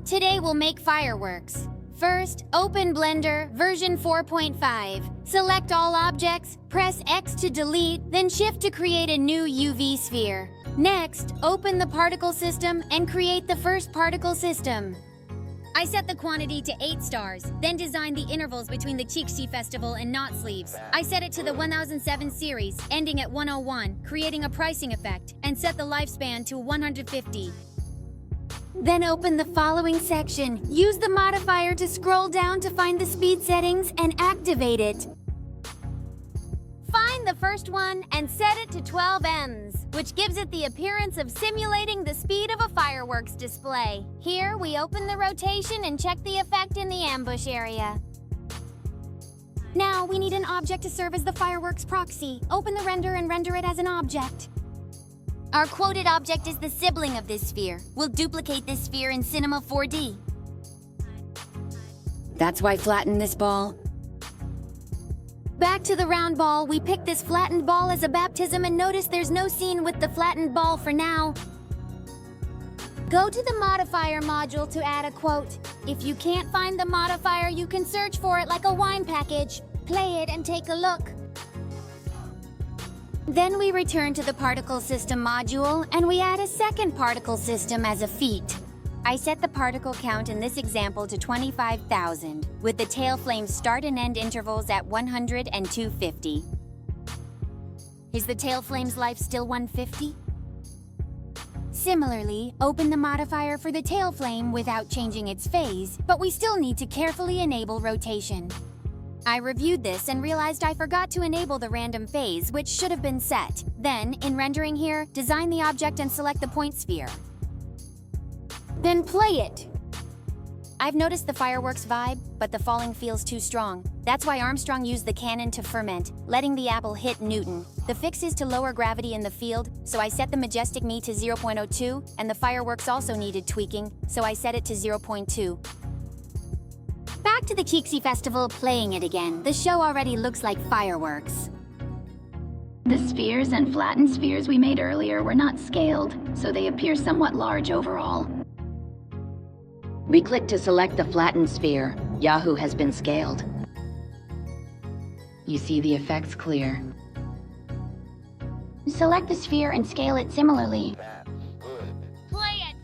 today we'll make fireworks. First, open Blender version 4.5. Select all objects, press X to delete, then Shift to create a new UV sphere. Next, open the particle system and create the first particle system. I set the quantity to 8 stars, then designed the intervals between the Qixi Festival and Knot Sleeves. I set it to the 1007 series, ending at 101, creating a pricing effect, and set the lifespan to 150. Then open the following section. Use the modifier to scroll down to find the speed settings and activate it. Find the first one and set it to 12 Ms, which gives it the appearance of simulating the speed of a fireworks display. Here, we open the rotation and check the effect in the ambush area. Now, we need an object to serve as the fireworks proxy. Open the render and render it as an object. Our quoted object is the sibling of this sphere. We'll duplicate this sphere in Cinema 4D. That's why flatten this ball. Back to the round ball, we pick this flattened ball as a baptism and notice there's no scene with the flattened ball for now. Go to the modifier module to add a quote. If you can't find the modifier, you can search for it like a wine package. Play it and take a look. Then we return to the particle system module and we add a second particle system as a feat. I set the particle count in this example to 25,000, with the tail flame's start and end intervals at 100 and 250. Is the tail flame's life still 150? Similarly, open the modifier for the tail flame without changing its phase, but we still need to carefully enable rotation. I reviewed this and realized I forgot to enable the random phase, which should have been set. Then, in rendering here, design the object and select the point sphere. Then play it! I've noticed the fireworks vibe, but the falling feels too strong. That's why Armstrong used the cannon to ferment, letting the apple hit Newton. The fix is to lower gravity in the field, so I set the Majestic Me to 0.02, and the fireworks also needed tweaking, so I set it to 0.2. Back to the Qixi Festival, playing it again. The show already looks like fireworks. The spheres and flattened spheres we made earlier were not scaled, so they appear somewhat large overall. We click to select the flattened sphere. Yahoo has been scaled. You see the effects clear. Select the sphere and scale it similarly. Play it!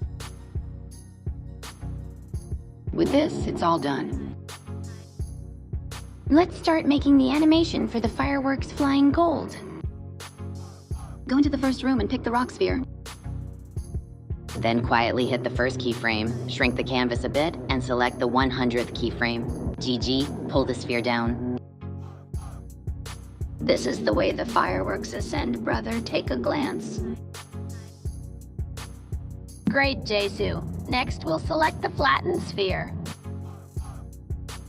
With this, it's all done. Let's start making the animation for the fireworks flying gold. Go into the first room and pick the rock sphere. Then quietly hit the first keyframe, shrink the canvas a bit, and select the 100th keyframe. GG, pull the sphere down. This is the way the fireworks ascend, brother. Take a glance. Great, Jesu. Next, we'll select the flattened sphere.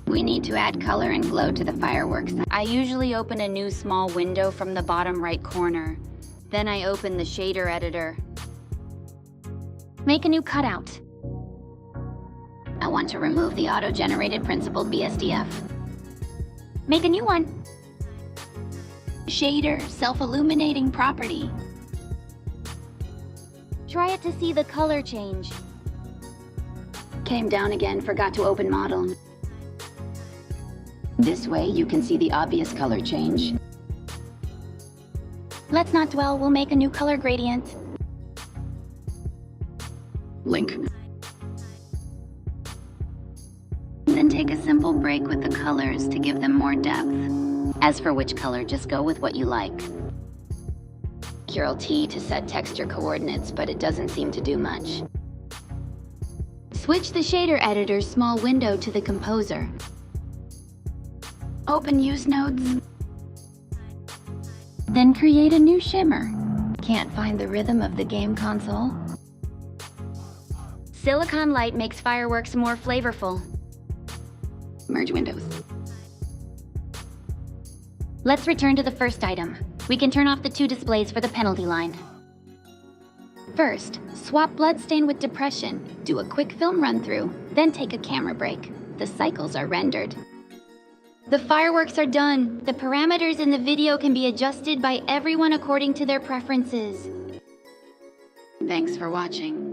We need to add color and glow to the fireworks. I usually open a new small window from the bottom right corner. Then I open the shader editor. Make a new cutout. I want to remove the auto-generated principled BSDF. Make a new one. Shader, self-illuminating property. Try it to see the color change. Came down again, forgot to open model. This way you can see the obvious color change. Let's not dwell, we'll make a new color gradient. Link. Then take a simple break with the colors to give them more depth. As for which color, just go with what you like. Ctrl-T to set texture coordinates, but it doesn't seem to do much. Switch the shader editor's small window to the composer. Open use nodes. Then create a new shimmer. Can't find the rhythm of the game console? Silicon light makes fireworks more flavorful. Merge windows. Let's return to the first item. We can turn off the 2 displays for the penalty line. First, swap Bloodstain with Depression. Do a quick film run-through, then take a camera break. The cycles are rendered. The fireworks are done. The parameters in the video can be adjusted by everyone according to their preferences. Thanks for watching.